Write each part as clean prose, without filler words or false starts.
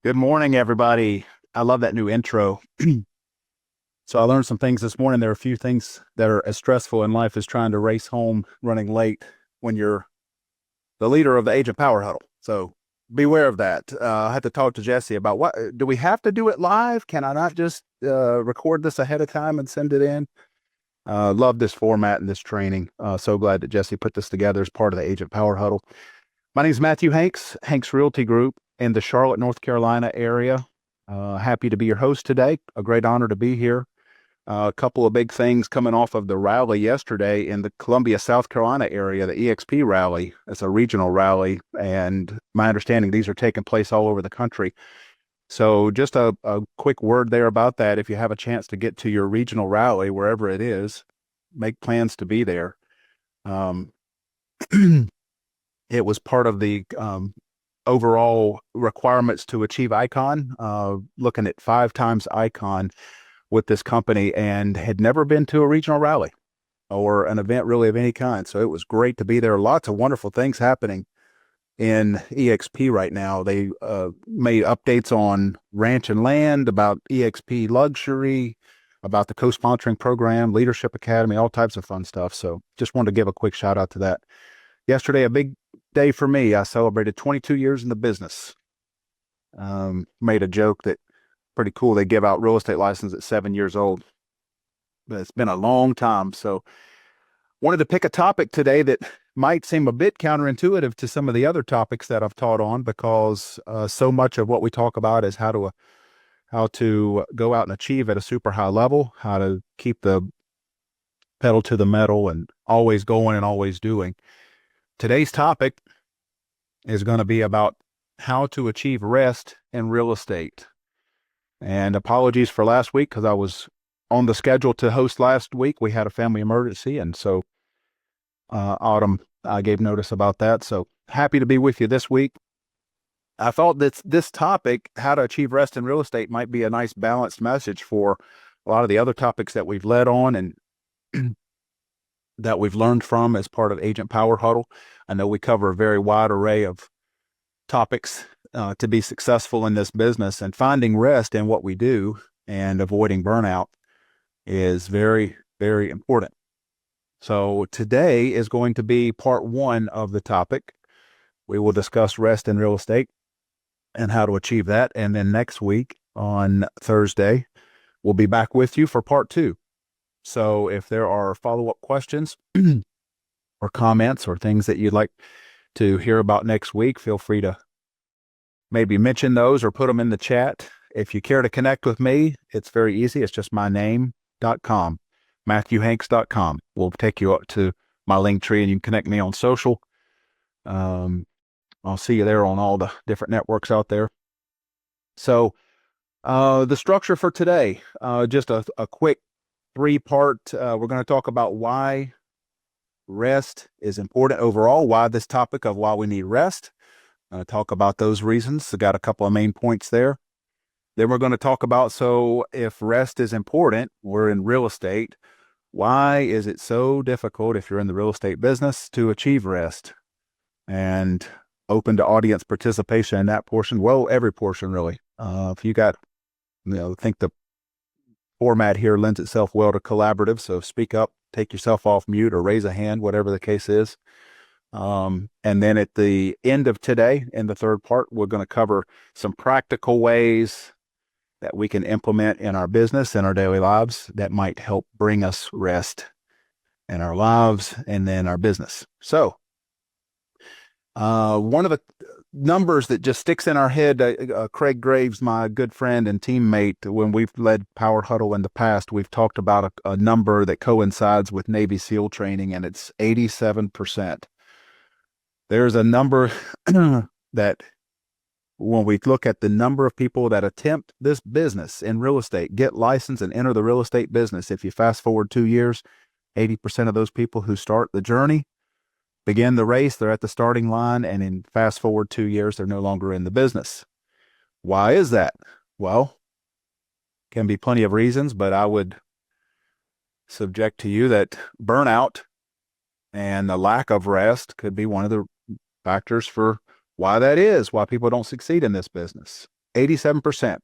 Good morning, everybody. I love that new intro. So I learned some things this morning. There are a few things that are as stressful in life as trying to race home running late when you're the leader of the Agent Power Huddle. So beware of that. I had to talk to Jesse about what do we have to do it live? Can I not just record this ahead of time and send it in? Love this format and this training. So glad that Jesse put this together as part of the Agent Power Huddle. My name is Matthew Hanks Realty Group in the Charlotte, North Carolina area. Happy to be your host today. A great honor to be here. A couple of big things coming off of the rally yesterday in the Columbia, South Carolina area, the EXP rally. It's a regional rally, and my understanding these are taking place all over the country. So just a quick word there about that. If you have a chance to get to your regional rally, wherever it is, make plans to be there. It was part of the overall requirements to achieve Icon, looking at 5 times Icon with this company, and had never been to a regional rally or an event really of any kind. So it was great to be there. Lots of wonderful things happening in EXP right now. They made updates on ranch and land, about EXP luxury, about the co-sponsoring program, Leadership Academy, all types of fun stuff. So just wanted to give a quick shout out to that. Yesterday, a big day for me. I celebrated 22 years in the business. Made a joke that pretty cool. They give out real estate license at 7 years old, but it's been a long time. So wanted to pick a topic today that might seem a bit counterintuitive to some of the other topics that I've taught on, because so much of what we talk about is how to go out and achieve at a super high level, how to keep the pedal to the metal and always going and always doing. Today's topic is going to be about how to achieve rest in real estate. And apologies for last week, because I was on the schedule to host last week. We had a family emergency, and so Autumn, I gave notice about that. So happy to be with you this week. I thought that this topic, how to achieve rest in real estate, might be a nice balanced message for a lot of the other topics that we've led on and that we've learned from as part of Agent Power Huddle. I know we cover a very wide array of topics to be successful in this business, and finding rest in what we do and avoiding burnout is very, very important. So today is going to be part 1 of the topic. We will discuss rest in real estate and how to achieve that. And then next week on Thursday, we'll be back with you for part 2. So if there are follow-up questions or comments or things that you'd like to hear about next week, feel free to maybe mention those or put them in the chat. If you care to connect with me, it's very easy. It's just my name.com, MatthewHanks.com. We'll take you up to my link tree and you can connect me on social. I'll see you there on all the different networks out there. So the structure for today, just a quick 3-part. We're going to talk about why rest is important overall, why this topic of why we need rest. Talk about those reasons. I got a couple of main points there. Then we're going to talk about, so if rest is important, we're in real estate, why is it so difficult if you're in the real estate business to achieve rest? And open to audience participation in that portion. Well, every portion really. If you got, I think the format here lends itself well to collaborative. So speak up, take yourself off mute, or raise a hand, whatever the case is. And then at the end of today, in the 3rd part, we're going to cover some practical ways that we can implement in our business and our daily lives that might help bring us rest in our lives and then our business. So one of the numbers that just sticks in our head, Craig Graves, my good friend and teammate, when we've led Power Huddle in the past, we've talked about a number that coincides with Navy SEAL training, and it's 87%. There's a number that when we look at the number of people that attempt this business in real estate, get licensed and enter the real estate business, if you fast forward 2 years, 80% of those people who start the journey begin the race, they're at the starting line, and in fast forward 2 years, they're no longer in the business. Why is that? Well, can be plenty of reasons, but I would subject to you that burnout and the lack of rest could be one of the factors for why that is, why people don't succeed in this business. 87%.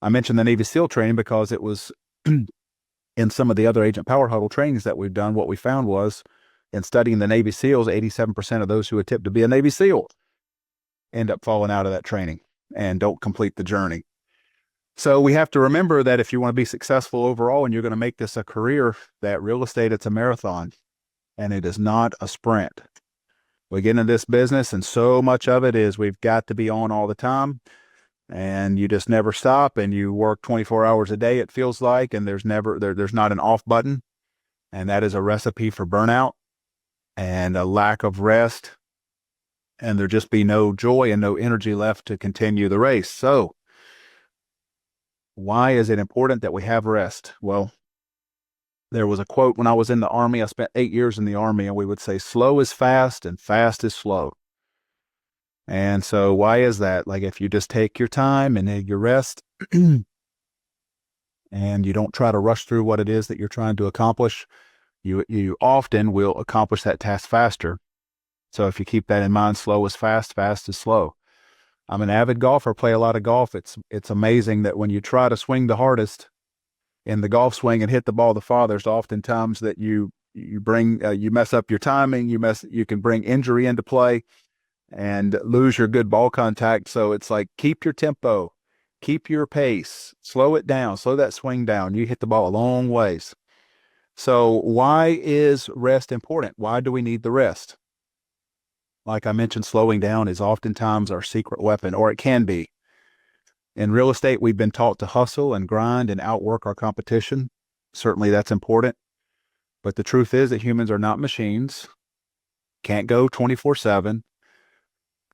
I mentioned the Navy SEAL training because it was in some of the other Agent Power Huddle trainings that we've done. What we found was in studying the Navy SEALs, 87% of those who attempt to be a Navy SEAL end up falling out of that training and don't complete the journey. So we have to remember that if you want to be successful overall and you're going to make this a career, that real estate, it's a marathon and it is not a sprint. We get into this business and so much of it is we've got to be on all the time and you just never stop and you work 24 hours a day, it feels like, and there's not an off button. And that is a recipe for burnout and a lack of rest. And there just be no joy and no energy left to continue the race. So why is it important that we have rest? Well, there was a quote when I was in the Army. I spent 8 years in the Army, and we would say, slow is fast and fast is slow. And so why is that? Like if you just take your time and you rest and you don't try to rush through what it is that you're trying to accomplish, you often will accomplish that task faster. So if you keep that in mind, slow is fast, fast is slow. I'm an avid golfer, play a lot of golf. It's amazing that when you try to swing the hardest in the golf swing and hit the ball the farthest, oftentimes that you mess up your timing, you can bring injury into play and lose your good ball contact. So it's like, keep your tempo, keep your pace, slow it down, slow that swing down. You hit the ball a long ways. So why is rest important? Why do we need the rest? Like I mentioned, slowing down is oftentimes our secret weapon, or it can be. In real estate, we've been taught to hustle and grind and outwork our competition. Certainly that's important. But the truth is that humans are not machines, can't go 24/7.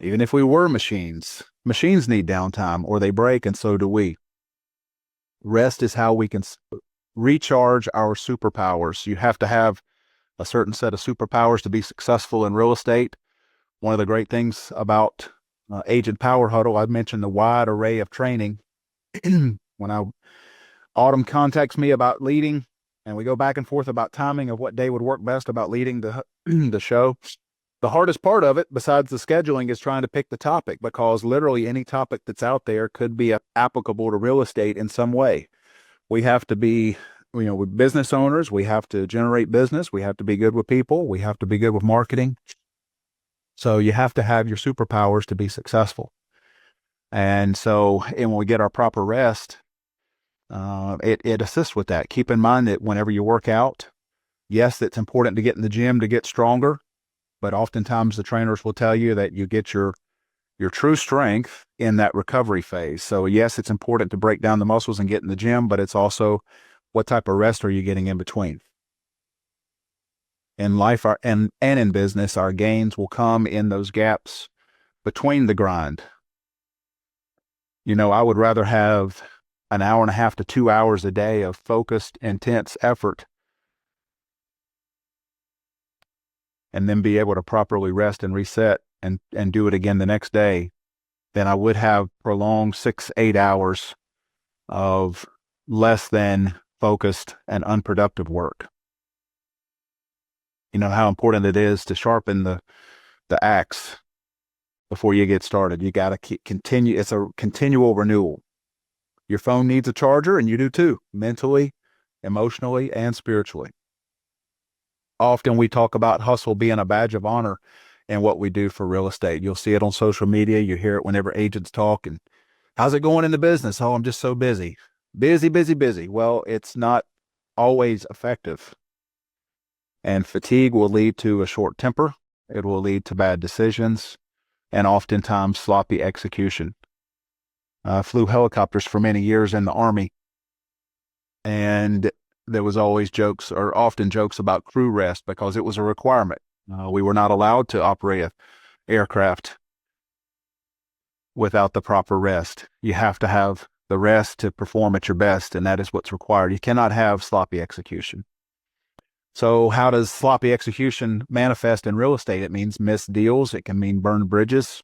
Even if we were machines need downtime or they break, and so do we. Rest is how we can recharge our superpowers. You have to have a certain set of superpowers to be successful in real estate. One of the great things about Agent Power Huddle, I've mentioned the wide array of training. When Autumn contacts me about leading, and we go back and forth about timing of what day would work best about leading the show. The hardest part of it, besides the scheduling, is trying to pick the topic, because literally any topic that's out there could be applicable to real estate in some way. We have to be, we're business owners. We have to generate business. We have to be good with people. We have to be good with marketing. So you have to have your superpowers to be successful. And when we get our proper rest, it assists with that. Keep in mind that whenever you work out, yes, it's important to get in the gym to get stronger, but oftentimes the trainers will tell you that you get your true strength in that recovery phase. So yes, it's important to break down the muscles and get in the gym, but it's also what type of rest are you getting in between? In life and in business, our gains will come in those gaps between the grind. I would rather have an hour and a half to 2 hours a day of focused, intense effort and then be able to properly rest and reset and do it again the next day than I would have prolonged 6-8 hours of less than focused and unproductive work. You know how important it is to sharpen the axe before you get started. You got to continue. It's a continual renewal. Your phone needs a charger, and you do too, mentally, emotionally, and spiritually. Often we talk about hustle being a badge of honor in what we do for real estate. You'll see it on social media. You hear it whenever agents talk. And how's it going in the business? Oh, I'm just so busy. Busy, busy, busy. Well, it's not always effective. And fatigue will lead to a short temper. It will lead to bad decisions and oftentimes sloppy execution. I flew helicopters for many years in the Army, and there was always often jokes about crew rest because it was a requirement. We were not allowed to operate an aircraft without the proper rest. You have to have the rest to perform at your best, and that is what's required. You cannot have sloppy execution. So how does sloppy execution manifest in real estate? It means missed deals. It can mean burned bridges.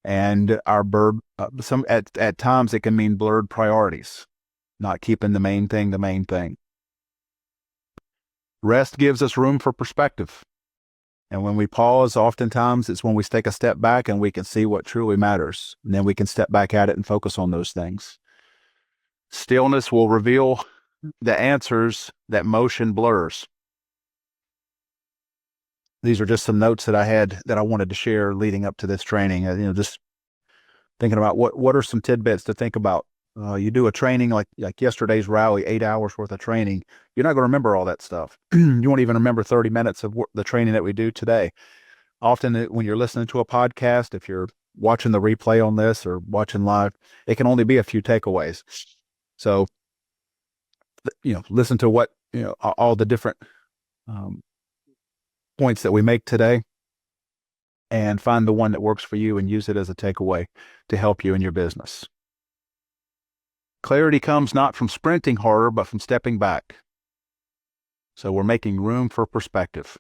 And at times it can mean blurred priorities, not keeping the main thing the main thing. Rest gives us room for perspective. And when we pause, oftentimes it's when we take a step back and we can see what truly matters. And then we can step back at it and focus on those things. Stillness will reveal the answers that motion blurs. These are just some notes that I had that I wanted to share leading up to this training. Just thinking about what are some tidbits to think about. You do a training like yesterday's rally, 8 hours worth of training. You're not going to remember all that stuff. You won't even remember 30 minutes of the training that we do today. Often when you're listening to a podcast, if you're watching the replay on this or watching live, it can only be a few takeaways. So, listen to what, all the different points that we make today and find the one that works for you and use it as a takeaway to help you in your business. Clarity comes not from sprinting harder, but from stepping back. So we're making room for perspective.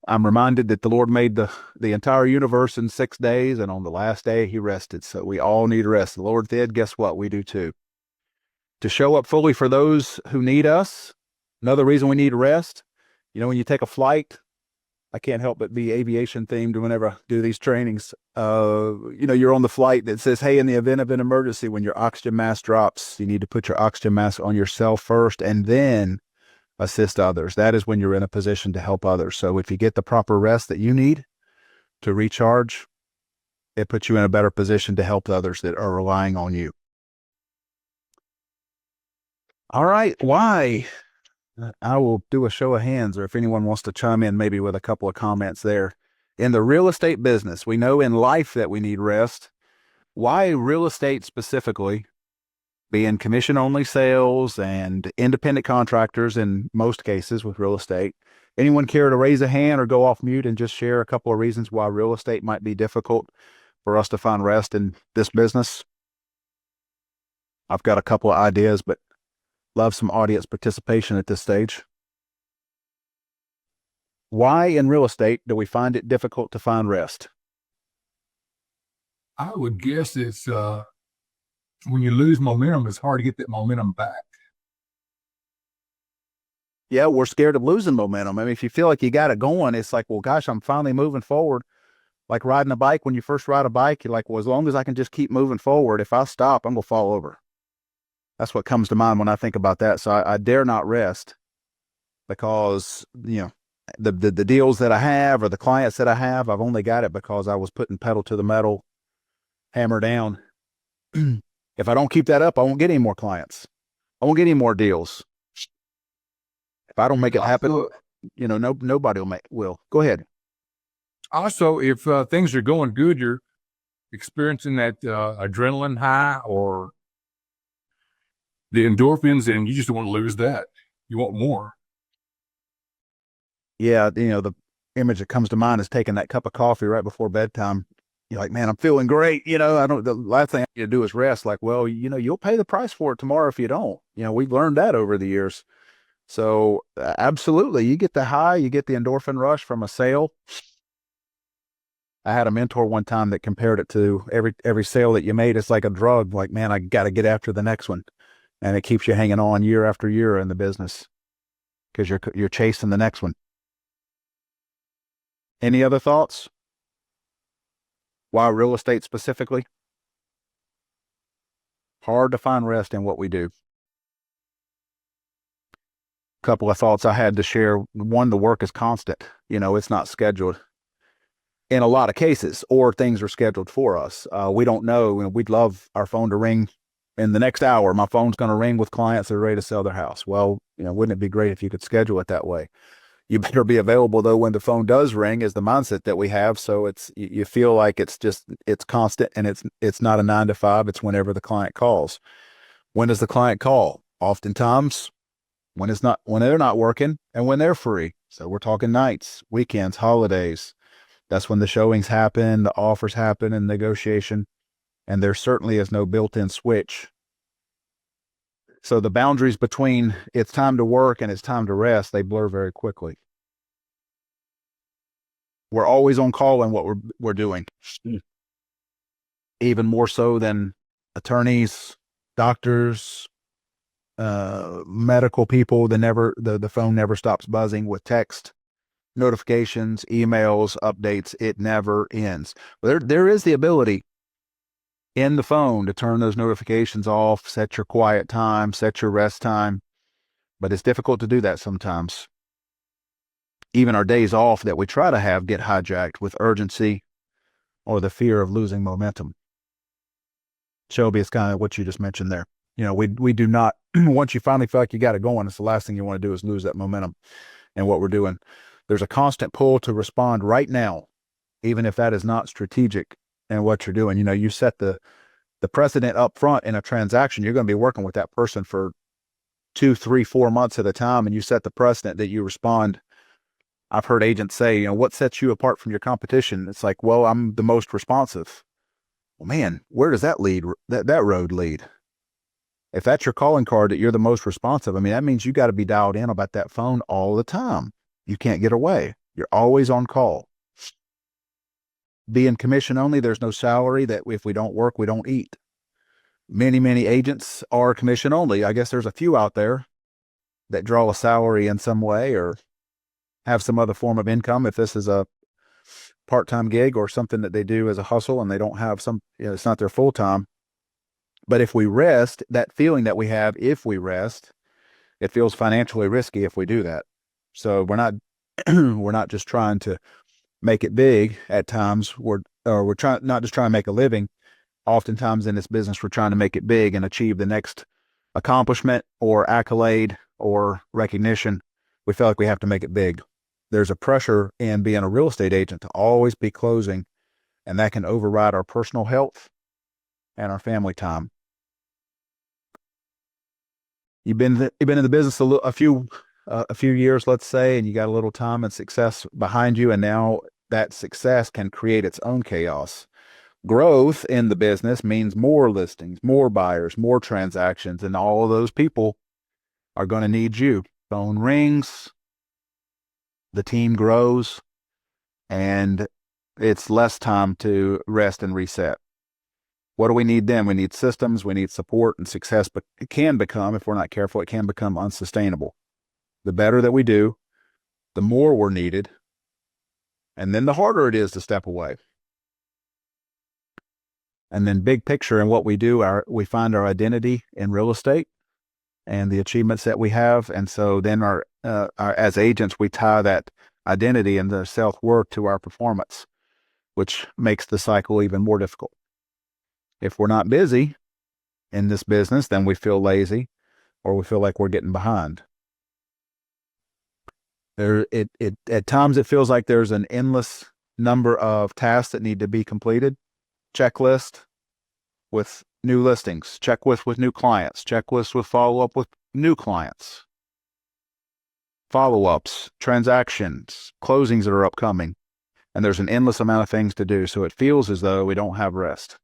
I'm reminded that the Lord made the entire universe in 6 days, and on the last day he rested. So we all need rest. The Lord did. Guess what? We do too. To show up fully for those who need us. Another reason we need rest. When you take a flight, I can't help but be aviation themed whenever I do these trainings. You're on the flight that says, hey, in the event of an emergency, when your oxygen mask drops, you need to put your oxygen mask on yourself first and then assist others. That is when you're in a position to help others. So if you get the proper rest that you need to recharge, it puts you in a better position to help others that are relying on you. All right. Why? I will do a show of hands, or if anyone wants to chime in maybe with a couple of comments there. In the real estate business, we know in life that we need rest. Why real estate specifically, being commission-only sales and independent contractors in most cases with real estate? Anyone care to raise a hand or go off mute and just share a couple of reasons why real estate might be difficult for us to find rest in this business? I've got a couple of ideas, but love some audience participation at this stage. Why in real estate do we find it difficult to find rest? I would guess it's when you lose momentum, it's hard to get that momentum back. Yeah, we're scared of losing momentum. I mean, if you feel like you got it going, it's like, well, gosh, I'm finally moving forward. Like riding a bike, when you first ride a bike, you're like, well, as long as I can just keep moving forward, if I stop, I'm going to fall over. That's what comes to mind when I think about that. So I dare not rest because, the deals that I have or the clients that I have, I've only got it because I was putting pedal to the metal, hammer down. If I don't keep that up, I won't get any more clients. I won't get any more deals. If I don't make it happen, nobody will. Go ahead. Also, if things are going good, you're experiencing that adrenaline high or the endorphins, and you just don't want to lose that. You want more. Yeah, the image that comes to mind is taking that cup of coffee right before bedtime. You're like, man, I'm feeling great. The last thing I need to do is rest. Like, well, you'll pay the price for it tomorrow if you don't. We've learned that over the years. So absolutely, you get the high, you get the endorphin rush from a sale. I had a mentor one time that compared it to every sale that you made. It's like a drug. Like, man, I got to get after the next one. And it keeps you hanging on year after year in the business because you're chasing the next one. Any other thoughts? Why real estate specifically? Hard to find rest in what we do. Couple of thoughts I had to share. One, the work is constant. It's not scheduled in a lot of cases, or things are scheduled for us. We don't know. We'd love our phone to ring in the next hour. My phone's going to ring with clients that are ready to sell their house. Well, wouldn't it be great if you could schedule it that way? You better be available though when the phone does ring, is the mindset that we have. So you feel like it's constant, and it's not a 9 to 5. It's whenever the client calls. When does the client call? Oftentimes when they're not working and when they're free. So we're talking nights, weekends, holidays. That's when the showings happen, the offers happen, and negotiation. And there certainly is no built-in switch. So the boundaries between it's time to work and it's time to rest, they blur very quickly. We're always on call in what we're doing. Even more so than attorneys, doctors, medical people, the phone never stops buzzing with text notifications, emails, updates. It never ends. There is the ability in the phone to turn those notifications off, set your quiet time, set your rest time, but it's difficult to do that sometimes. Even our days off that we try to have get hijacked with urgency or the fear of losing momentum. Shelby, it's kind of what you just mentioned there. We do not, once you finally feel like you got it going, it's the last thing you want to do is lose that momentum in what we're doing. There's a constant pull to respond right now, even if that is not strategic in what you're doing. You set the precedent up front in a transaction. You're going to be working with that person for 2, 3, 4 months at a time, and you set the precedent that you respond. I've heard agents say, what sets you apart from your competition? It's like, well, I'm the most responsive. Well, man, where does that road lead? If that's your calling card, that you're the most responsive, that means you got to be dialed in about that phone all the time. You can't get away. You're always on call. Being commission only, there's no salary. That if we don't work, we don't eat. Many agents are commission only. I guess there's a few out there that draw a salary in some way or have some other form of income. If this is a part-time gig or something that they do as a hustle and they don't have it's not their full-time. But if we rest, that feeling that we have, if we rest, it feels financially risky if we do that. So we're not just trying to make it big at times. We're trying not just trying to make a living. Oftentimes in this business, we're trying to make it big and achieve the next accomplishment or accolade or recognition. We feel like we have to make it big. There's a pressure in being a real estate agent to always be closing, and that can override our personal health and our family time. You've been in the business a few years, let's say, and you got a little time and success behind you, and now that success can create its own chaos. Growth in the business means more listings, more buyers, more transactions, and all of those people are going to need you. Phone rings, the team grows, and it's less time to rest and reset. What do we need then? We need systems, we need support and success, but it can become, if we're not careful, it can become unsustainable. The better that we do, the more we're needed, and then the harder it is to step away. And then big picture in what we do, we find our identity in real estate and the achievements that we have. And so then as agents, we tie that identity and the self-worth to our performance, which makes the cycle even more difficult. If we're not busy in this business, then we feel lazy or we feel like we're getting behind. At times it feels like there's an endless number of tasks that need to be completed. Checklist with new listings, checklist with new clients, checklist with follow-up with new clients, follow-ups, transactions, closings that are upcoming. And there's an endless amount of things to do. So it feels as though we don't have rest.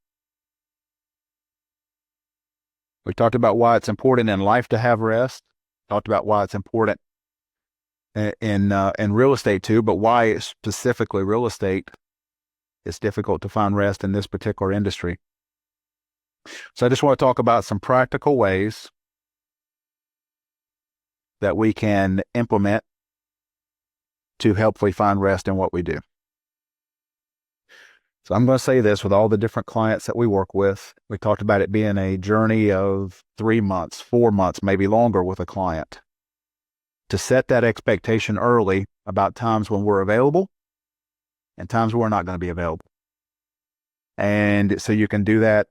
We talked about why it's important in life to have rest. Talked about why it's important in real estate too, but why specifically real estate, it's difficult to find rest in this particular industry. So I just want to talk about some practical ways that we can implement to helpfully find rest in what we do. So I'm going to say this with all the different clients that we work with. We talked about it being a journey of 3 months, 4 months, maybe longer with a client. To set that expectation early about times when we're available and times when we're not going to be available. And so you can do that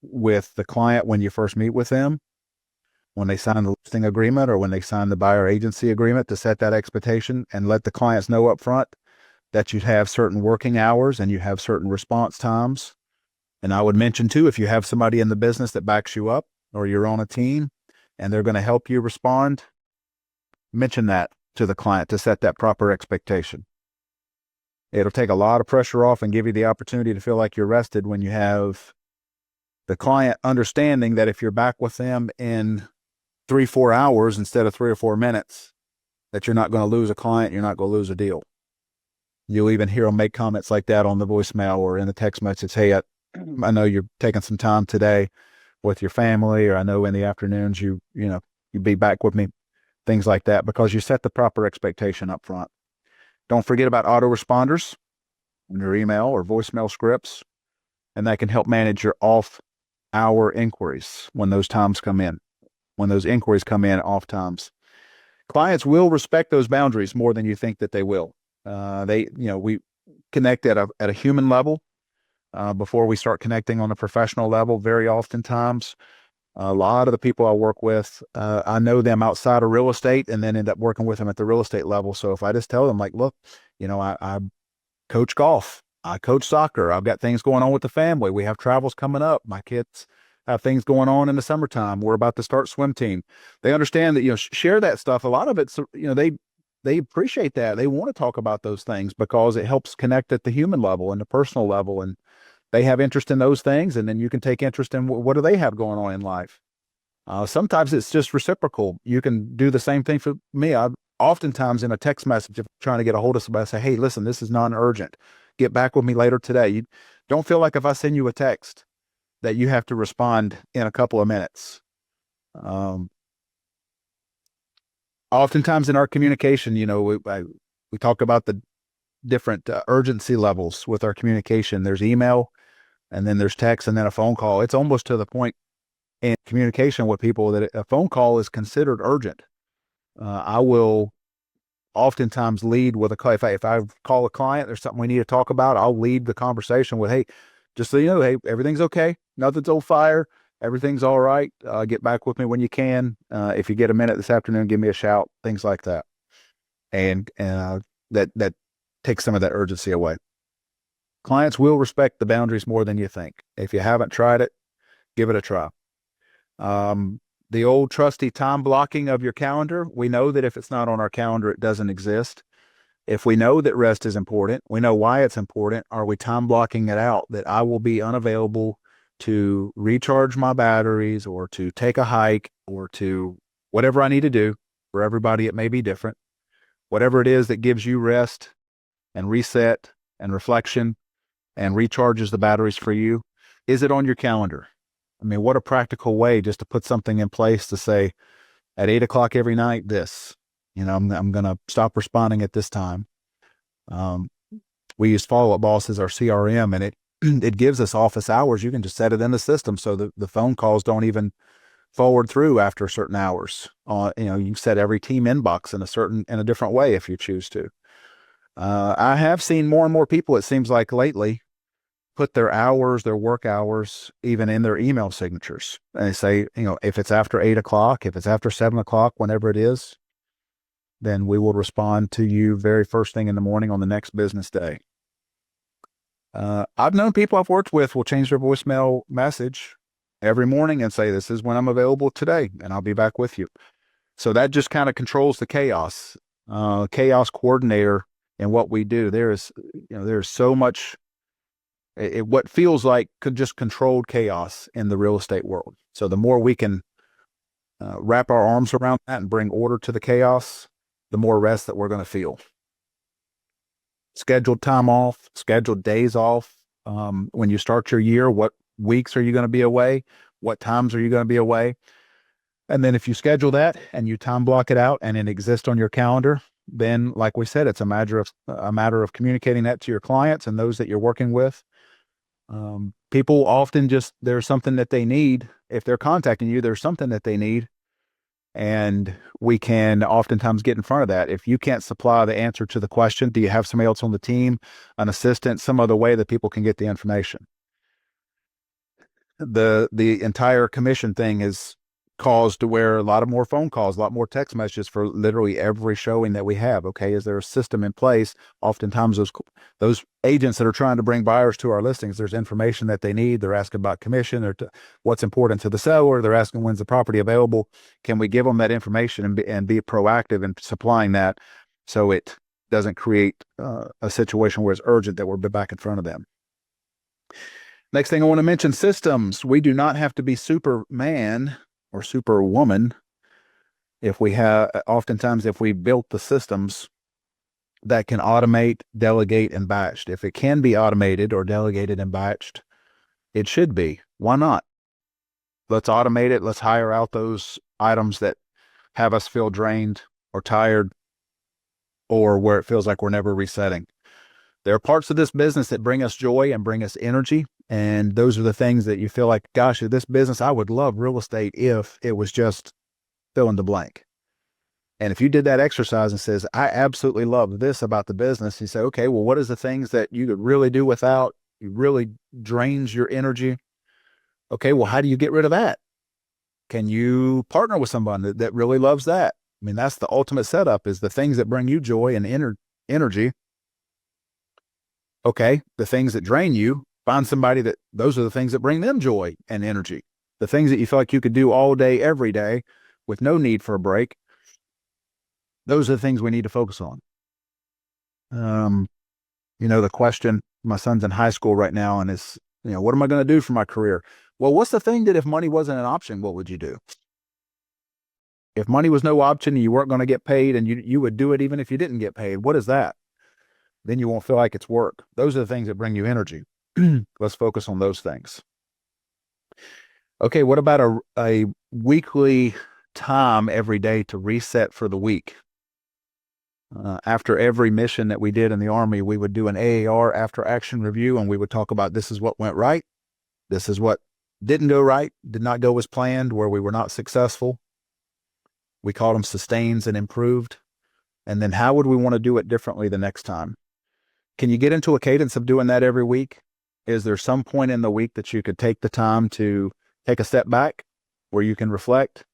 with the client when you first meet with them, when they sign the listing agreement or when they sign the buyer agency agreement, to set that expectation and let the clients know up front that you have certain working hours and you have certain response times. And I would mention too, if you have somebody in the business that backs you up or you're on a team and they're going to help you respond, mention that to the client to set that proper expectation. It'll take a lot of pressure off and give you the opportunity to feel like you're rested when you have the client understanding that if you're back with them in 3-4 hours instead of 3 or 4 minutes, that you're not going to lose a client, you're not going to lose a deal. You'll even hear them make comments like that on the voicemail or in the text message. Hey, I know you're taking some time today with your family, or I know in the afternoons you you be back with me, things like that, because you set the proper expectation up front. Don't forget about autoresponders in your email or voicemail scripts, and that can help manage your off-hour inquiries when those times come in, when those inquiries come in off times. Clients will respect those boundaries more than you think that they will. We connect at a human level before we start connecting on a professional level. Very oftentimes, a lot of the people I work with, I know them outside of real estate and then end up working with them at the real estate level. So if I just tell them, like, look, I coach golf, I coach soccer, I've got things going on with the family, we have travels coming up, my kids have things going on in the summertime, we're about to start swim team. They understand that, share that stuff. A lot of it's, they appreciate that. They want to talk about those things because it helps connect at the human level and the personal level. And they have interest in those things. And then you can take interest in what do they have going on in life. Sometimes it's just reciprocal. You can do the same thing for me. I oftentimes in a text message, if I'm trying to get a hold of somebody, I say, hey, listen, this is non-urgent. Get back with me later today. You don't feel like if I send you a text that you have to respond in a couple of minutes. Oftentimes in our communication, we talk about the different urgency levels with our communication. There's email, and then there's text, and then a phone call. It's almost to the point in communication with people that a phone call is considered urgent. I will oftentimes lead with a call. If I call a client, there's something we need to talk about, I'll lead the conversation with, hey, just so you know, hey, everything's okay. Nothing's on fire. Everything's all right. Get back with me when you can. If you get a minute this afternoon, give me a shout, things like that. And that takes some of that urgency away. Clients will respect the boundaries more than you think. If you haven't tried it, give it a try. The old trusty time blocking of your calendar. We know that if it's not on our calendar, it doesn't exist. If we know that rest is important, we know why it's important. Are we time blocking it out that I will be unavailable to recharge my batteries or to take a hike or to whatever I need to do? For everybody, it may be different. Whatever it is that gives you rest and reset and reflection and recharges the batteries for you, is it on your calendar? I mean, what a practical way just to put something in place to say at 8 o'clock every night, this, I'm going to stop responding at this time. We use Follow Up Boss as our CRM, and it gives us office hours. You can just set it in the system so that the phone calls don't even forward through after certain hours. You can set every team inbox in a different way if you choose to. I have seen more and more people, it seems like lately, put their work hours, even in their email signatures. And they say, if it's after 8 o'clock, if it's after 7 o'clock, whenever it is, then we will respond to you very first thing in the morning on the next business day. I've known people I've worked with will change their voicemail message every morning and say, this is when I'm available today, and I'll be back with you. So that just kind of controls the chaos. Chaos coordinator in what we do. There's so much, what feels like just controlled chaos in the real estate world. So the more we can wrap our arms around that and bring order to the chaos, the more rest that we're going to feel. Scheduled time off, scheduled days off. When you start your year, what weeks are you going to be away? What times are you going to be away? And then if you schedule that and you time block it out and it exists on your calendar, then like we said, it's a matter of communicating that to your clients and those that you're working with. People often there's something that they need. If they're contacting you, there's something that they need. And we can oftentimes get in front of that. If you can't supply the answer to the question, do you have somebody else on the team, an assistant, some other way that people can get the information? The entire commission thing is caused to where a lot of more phone calls, a lot more text messages for literally every showing that we have. Okay, is there a system in place? Oftentimes those agents that are trying to bring buyers to our listings, there's information that they need. They're asking about commission or what's important to the seller. They're asking when's the property available. Can we give them that information and be proactive in supplying that so it doesn't create a situation where it's urgent that we're back in front of them. Next thing I want to mention, systems. We do not have to be Superman or Superwoman oftentimes if we built the systems that can automate, delegate, and batch. If it can be automated or delegated and batched, it should be. Why not? Let's automate it. Let's hire out those items that have us feel drained or tired, or where it feels like we're never resetting. There are parts of this business that bring us joy and bring us energy. And those are the things that you feel like, gosh, this business, I would love real estate if it was just fill in the blank. And if you did that exercise and says, I absolutely love this about the business, you say, okay, well, what is the things that you could really do without? It really drains your energy. Okay, well, how do you get rid of that? Can you partner with someone that really loves that? I mean, that's the ultimate setup, is the things that bring you joy and energy. Okay, the things that drain you, find somebody that those are the things that bring them joy and energy. The things that you feel like you could do all day, every day with no need for a break. Those are the things we need to focus on. The question, my son's in high school right now, and it's, what am I going to do for my career? Well, what's the thing that if money wasn't an option, what would you do? If money was no option and you weren't going to get paid, and you would do it even if you didn't get paid, what is that? Then you won't feel like it's work. Those are the things that bring you energy. Let's focus on those things. Okay, what about a weekly time every day to reset for the week? After every mission that we did in the Army, we would do an AAR after action review, and we would talk about this is what went right. This is what didn't go right, did not go as planned, where we were not successful. We called them sustains and improved. And then how would we want to do it differently the next time? Can you get into a cadence of doing that every week? Is there some point in the week that you could take the time to take a step back where you can reflect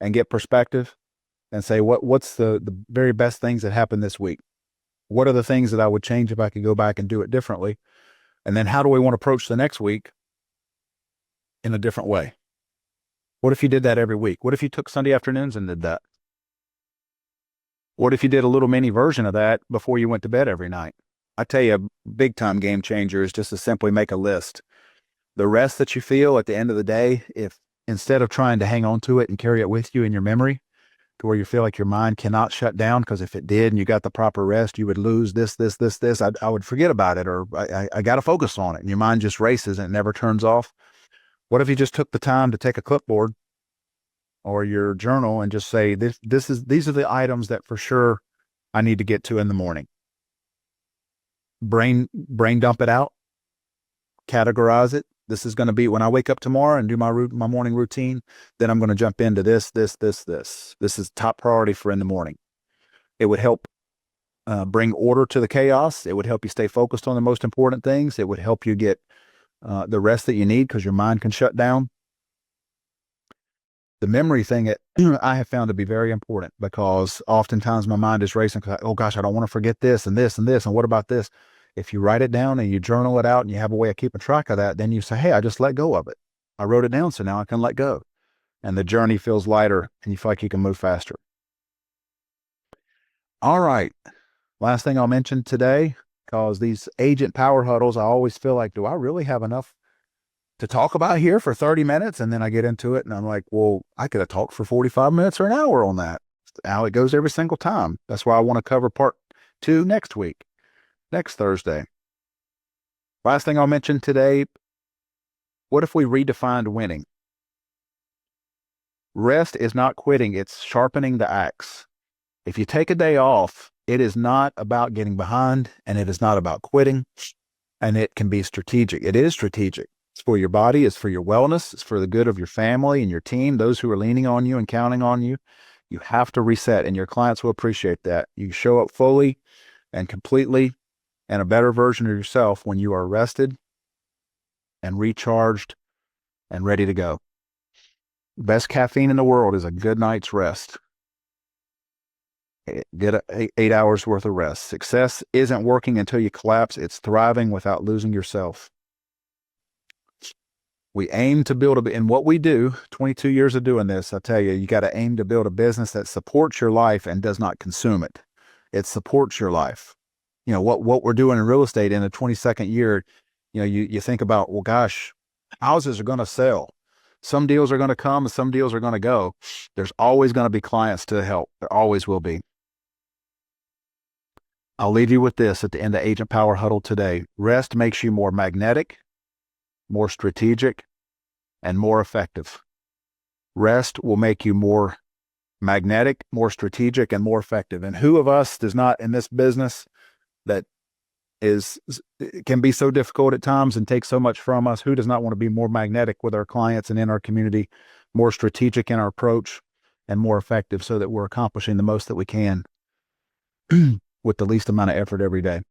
and get perspective and say, what's the very best things that happened this week? What are the things that I would change if I could go back and do it differently? And then how do we want to approach the next week in a different way? What if you did that every week? What if you took Sunday afternoons and did that? What if you did a little mini version of that before you went to bed every night? I tell you, a big time game changer is just to simply make a list. The rest that you feel at the end of the day, if instead of trying to hang on to it and carry it with you in your memory to where you feel like your mind cannot shut down, because if it did and you got the proper rest, you would lose this, I would forget about it, or I got to focus on it, and your mind just races and it never turns off. What if you just took the time to take a clipboard or your journal and just say, these are the items that for sure I need to get to in the morning. Brain dump it out, categorize it. This is going to be when I wake up tomorrow and do my morning routine, then I'm going to jump into this. This is top priority for in the morning. It would help bring order to the chaos. It would help you stay focused on the most important things. It would help you get the rest that you need, because your mind can shut down. The memory thing I have found to be very important, because oftentimes my mind is racing. Oh gosh, I don't want to forget this and this and this. And what about this? If you write it down and you journal it out and you have a way of keeping track of that, then you say, hey, I just let go of it. I wrote it down, so now I can let go. And the journey feels lighter and you feel like you can move faster. All right. Last thing I'll mention today, because these agent power huddles, I always feel like, do I really have enough to talk about here for 30 minutes? And then I get into it and I'm like, well, I could have talked for 45 minutes or an hour on that. How it goes every single time. That's why I want to cover part 2 next week, next Thursday. Last thing I'll mention today, what if we redefined winning? Rest is not quitting, it's sharpening the axe. If you take a day off, it is not about getting behind, and it is not about quitting, and it can be strategic. It is strategic. It's for your body, it's for your wellness, it's for the good of your family and your team, those who are leaning on you and counting on you. You have to reset, and your clients will appreciate that. You show up fully and completely and a better version of yourself when you are rested and recharged and ready to go. Best caffeine in the world is a good night's rest. Get 8 hours worth of rest. Success isn't working until you collapse. It's thriving without losing yourself. We aim to build in what we do, 22 years of doing this, I tell you, you got to aim to build a business that supports your life and does not consume it. It supports your life. What we're doing in real estate in the 22nd year, you think about, well, gosh, houses are going to sell. Some deals are going to come and some deals are going to go. There's always going to be clients to help. There always will be. I'll leave you with this at the end of Agent Power Huddle today. Rest makes you more magnetic, more strategic, and more effective. Rest will make you more magnetic, more strategic, and more effective. And who of us does not in this business that can be so difficult at times and take so much from us? Who does not want to be more magnetic with our clients and in our community, more strategic in our approach, and more effective so that we're accomplishing the most that we can with the least amount of effort every day?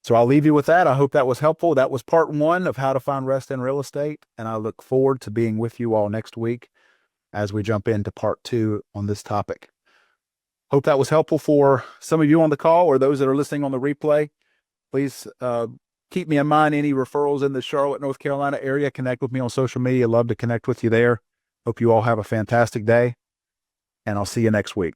So I'll leave you with that. I hope that was helpful. That was part 1 of how to find rest in real estate. And I look forward to being with you all next week as we jump into part 2 on this topic. Hope that was helpful for some of you on the call or those that are listening on the replay. Please keep me in mind. Any referrals in the Charlotte, North Carolina area, connect with me on social media. Love to connect with you there. Hope you all have a fantastic day, and I'll see you next week.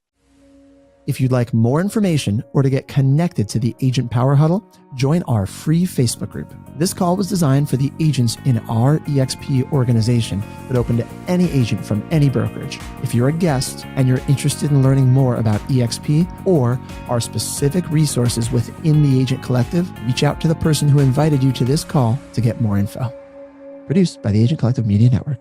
If you'd like more information or to get connected to the Agent Power Huddle, join our free Facebook group. This call was designed for the agents in our EXP organization, but open to any agent from any brokerage. If you're a guest and you're interested in learning more about EXP or our specific resources within the Agent Collective, reach out to the person who invited you to this call to get more info. Produced by the Agent Collective Media Network.